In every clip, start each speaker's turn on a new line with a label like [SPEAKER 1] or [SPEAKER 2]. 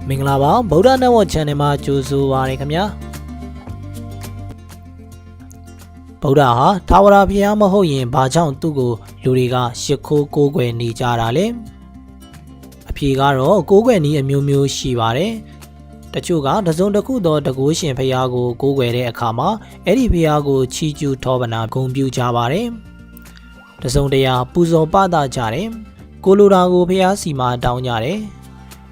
[SPEAKER 1] မင်္ဂလာပါဗုဒ္ဓနဝ channel မှာကြိုဆိုပါရခင်ဗျာဗုဒ္ဓဟာထာဝရဘုရားမဟုတ်ရင်ဘာကြောင့်သူ့ကိုလူတွေကရှ िख ိုးကိုးကွယ်နေကြတာလဲအဖြေကတော့ကိုးကွယ်နည်းအမျိုးမျိုးရှိပါတယ်တချို့ကတစုံတစ်ခုသောတကုရှင်ဘုရားကိုကိုးကွယ်တဲ့အခါမှာအဲ့ဒီဘုရားကိုချီးကျူးထောပနာဂုဏ်ပြုကြပါတယ်တစုံတရာပူဇော်ပသကြတယ်ကိုလိုတာကိုဘုရားစီမှာတောင်းကြတယ်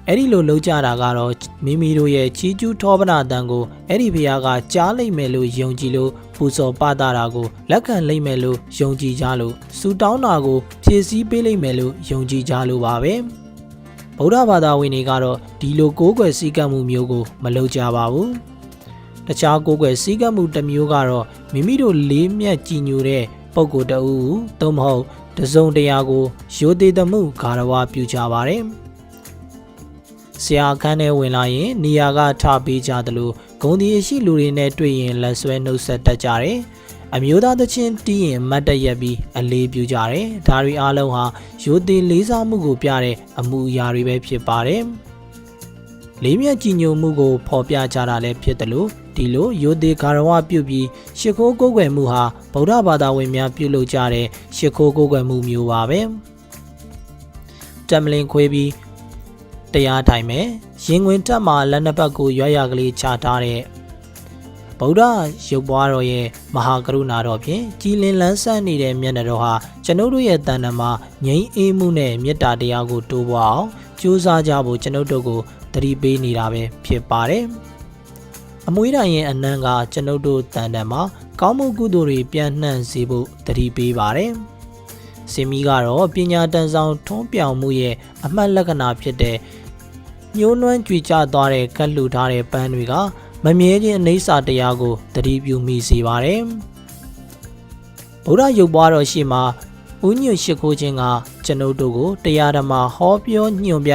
[SPEAKER 1] အဲ့ဒီလိုလုပ်ကြတာကတော့မိမိတို့ရဲ့ချီးကျူးထောပနာတန်ကိုအဲ့ဒီဘုရားကကြားလိမ့်မယ်လို့ယုံကြည်လို့ပူဇော်ပသတာကိုလက်ခံလိမ့်မယ်လို့ယုံကြည်ကြလို့စူတောင်းတာကိုဖြည့်ဆည်းပေးလိမ့်မယ်လို့ယုံကြည်ကြလို့ပါပဲဗုဒ္ဓဘာသာဝင်တွေကတော့ဒီလိုကိုးကွယ်စည်းကပ်မှုမျိုးကိုမလုပ်ကြပါဘူးတခြားကိုးကွယ်စည်းကပ်မှုတစ်မျိုးကတော့မိမိတို့လေးမြတ်ကြည်ညိုတဲ့ပုဂ္ဂိုလ်တဦးသို့မဟုတ်တစုံတရာကိုရိုသေသမှုဂါရဝပြုကြပါတယ်ဆရာအခန်းထဲဝင်လာရင်နေရာကထပေးကြသလိုဂုံဒီရှိလူတွေနဲ့တွေ့ရင်လက်ဆွဲနှုတ်ဆက်တတ်ကြတယ်အမျိုးသားသချင်းတီးရင်မတ်တရက်ပြီးအလေးပြုကြတယ်ဒါတွေအားလုံးဟာရိုသေလေးစားမှုကိုပြတဲ့အမှုအရာတွေပဲဖြစ်ပါတယ်လေးမြတ်ကြည်ညိုမှုကိုဖော်ပြကြတာလည်းဖြစ်တယ်လို့ဒီလိုရိုသေဂါရဝပြုပြီးရှ िख ိုးကိုးကွယ်မှုဟာဗုဒ္ဓဘာသာဝင်များပြုလုပ်ကြတဲ့ရှ िख ိုးကိုးကွယ်မှုမျိုးပါပဲတမလင်ခွေးပြီးတရားထိုင်မယ်ရင်ဝင်တက်မှာလက်နှစ်ပတ်ကိုရွရကလေးချထားတဲ့ဗုဒ္ဓရုပ်ပွားတော်ရဲ့မဟာကရုဏာတော်ဖြင့်ကြည်လင်လန်းဆန်းနေတဲ့မျက်နှာတော်ဟာကျွန်ုပ်တို့ရဲ့တဏ္ဍာမှာငြိမ်းအေးမှုနဲ့မေတ္တာတရားကိုတိုးပွားအောင်ကြိုးစားကြဖို့ကျွန်ုပ်တို့ကိုသတိပေးနေတာပဲဖြစ်ပါတယ်အမွေးတိုင်ရဲ့အနံ့ကကျွန်ုပ်တို့တဏ္ဍာမှာကောင်းမှုကုသိုလ်တွေပြန့်နှံ့စေဖို့သတိပေးပါတယ်စင်မီကတော့ပညာတန်ဆောင်ထွန်းပြောင်မှုရဲ့အမှတ်လက္ခဏာဖြစ်တဲ့ညှိုးနွမ်းကြွေကျသွားတဲ့ကတ်လှူထားတဲ့ပန်းတွေကမမြဲခြင်းအနိစ္စတရားကိုသတိပြုမိစေပါတယ်ဗုဒ္ဓရုပ်ပွားတော်ရှိမှာဥညွတ်ရှိခိုးခြင်းကကျွန်ုပ်တို့ကိုတရားဓမ္မဟောပြောညွှန်ပြ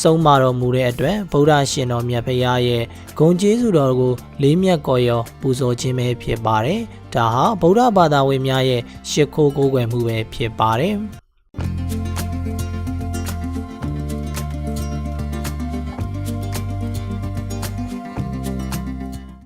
[SPEAKER 1] ဆုံးမတော်မူတဲ့အတွက်ဗုဒ္ဓရှင်တော်မြတ်ဖရာရဲ့ဂုဏ်ကျေးဇူးတော်ကိုလေးမြတ်ကော်ရောပူဇော်ခြင်းပဲဖြစ်ပါတယ်ဒါဟာဗုဒ္ဓဘာသာဝင်များရဲ့ရှ िख ိုးကိုးကွယ်မှုပဲဖြစ်ပါတယ်